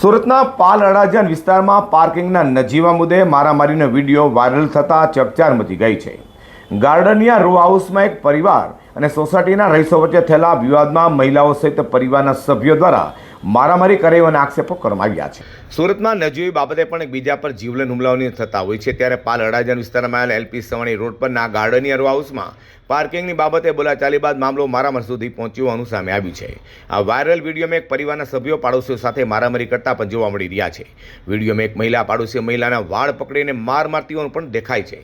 સુરતના પાલ અડાજણ વિસ્તારમાં પાર્કિંગના નજીવા મુદ્દે મારામારીનો વિડીયો વાયરલ થતાં ચકચાર મચી ગઈ છે. ગાર્ડનિયા રો હાઉસમાં એક પરિવાર અને સોસાયટીના રહીશો વચ્ચે થયેલા વિવાદમાં મહિલાઓ સહિત પરિવારના સભ્યો દ્વારા મારામારી કરી હોવાના આક્ષેપો કરવામાં આવ્યા છે. સુરતમાં નજીવી બાબતે પણ એકબીજા પર જીવલેણ હુમલાઓની થતા હોય છે, ત્યારે પાલ અડાજણ વિસ્તારમાં આવેલ એલપી સવાણી રોડ પરના ગાર્ડનિયા રો હાઉસમાં પાર્કિંગની બાબતે બોલાચાલી બાદ મામલો મારામારી સુધી પહોંચ્યો હોવાનું સામે આવ્યું છે. આ વાયરલ વિડીયોમાં એક પરિવારના સભ્યો પાડોશીઓ સાથે મારામારી કરતા પણ જોવા મળી રહ્યા છે. વિડીયોમાં એક મહિલા પાડોશી મહિલાના વાળ પકડીને માર મારતી હોવાનું પણ દેખાય છે.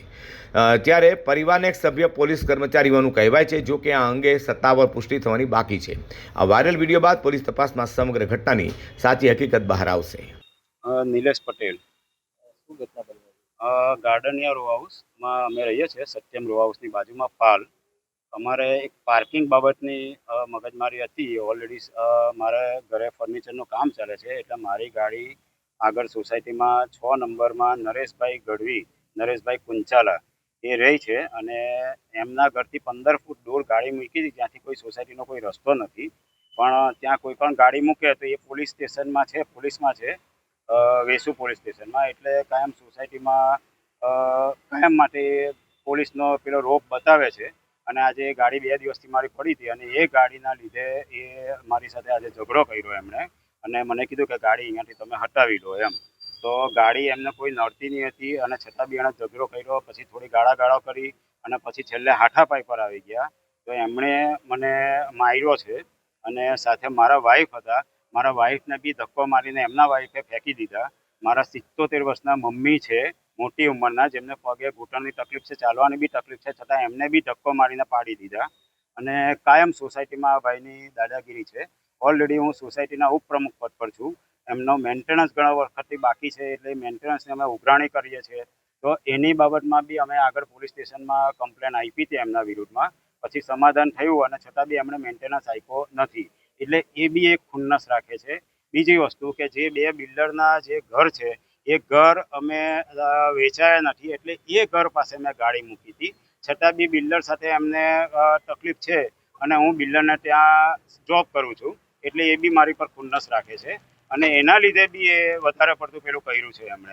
ત્યારે પરિવારના એક સભ્ય પોલીસ કર્મચારી હોવાનું કહેવાય છે. જો કે આ અંગે સત્તાવાર પુષ્ટિ થવાની બાકી છે. આ વાયરલ વિડીયો બાદ પોલીસ તપાસમાં સમગ્ર ઘટનાની સાચી હકીકત બહાર આવશે. નિલેશ પટેલ ગાર્ડનિયા રો હાઉસમાં અમે રહીએ છીએ. સત્યમ રો હાઉસની બાજુમાં પાલ. અમારે એક પાર્કિંગ બાબતની મગજમારી હતી. ઓલરેડી મારે ઘરે ફર્નિચરનું કામ ચાલે છે, એટલે મારી ગાડી આગળ સોસાયટીમાં 6 નંબરમાં નરેશભાઈ ગઢવી, નરેશભાઈ કુંચાલા એ રહે છે, અને એમના ઘરથી 15 ફૂટ દૂર ગાડી મૂકી હતી, ત્યાંથી કોઈ સોસાયટીનો કોઈ રસ્તો નથી. પણ ત્યાં કોઈ પણ ગાડી મૂકે તો એ પોલીસ સ્ટેશનમાં છે, પોલીસમાં છે, વેસુ પોલીસ સ્ટેશનમાં. એટલે કાયમ સોસાયટીમાં કાયમ માટે પોલીસનો પેલો રોપ બતાવે છે. અને આજે ગાડી 2 દિવસથી મારી પડી હતી, અને એ ગાડીના લીધે એ મારી સાથે આજે ઝઘડો કર્યો એમણે, અને મને કીધું કે ગાડી અહીંયાથી તમે હટાવી લો એમ. તો ગાડી એમને કોઈ નડતી નહીં હતી, અને છતાં બી એણે ઝઘડો કર્યો. પછી થોડી ગાળાગાળો કરી, અને પછી છેલ્લે હાથાપાઈ પર આવી ગયા. તો એમણે મને માર્યો છે, અને સાથે મારા વાઈફ હતા. મારા વાઈફને બી ધક્કો મારીને એમના વાઈફે ફેંકી દીધા. મારા 77 વર્ષના મમ્મી છે, મોટી ઉંમરના, જેમને પગે ઘૂંટણની તકલીફ છે, ચાલવાની બી તકલીફ છે, છતાં એમને બી ધક્કો મારીને પાડી દીધા. અને કાયમ સોસાયટીમાં ભાઈની દાદાગીરી છે. ઓલરેડી હું સોસાયટીના ઉપપ્રમુખ પદ પર છું. એમનો મેન્ટેનન્સ ઘણા વખતથી બાકી છે, એટલે મેન્ટેનન્સની અમે ઉઘરાણી કરીએ છીએ. તો એની બાબતમાં બી અમે આગળ પોલીસ સ્ટેશનમાં કમ્પ્લેન આપી હતી એમના વિરુદ્ધમાં. પછી સમાધાન થયું, અને છતાં બી એમણે મેન્ટેનન્સ આપ્યો નથી. એટલે એ બી એક ખુન્નસ રાખે છે. બીજી વસ્તુ કે જે 2 બિલ્ડરના જે ઘર છે, એ ઘર અમે વેચાયા નથી, એટલે એ ઘર પાસે મેં ગાડી મૂકી હતી. છતાં બી બિલ્ડર સાથે એમને તકલીફ છે, અને હું બિલ્ડરને ત્યાં જોબ કરું છું, એટલે એ બી મારી પર ખુન્નસ રાખે છે. અને એના લીધે બી એ વધારે પડતું પેલું કર્યું છે એમણે.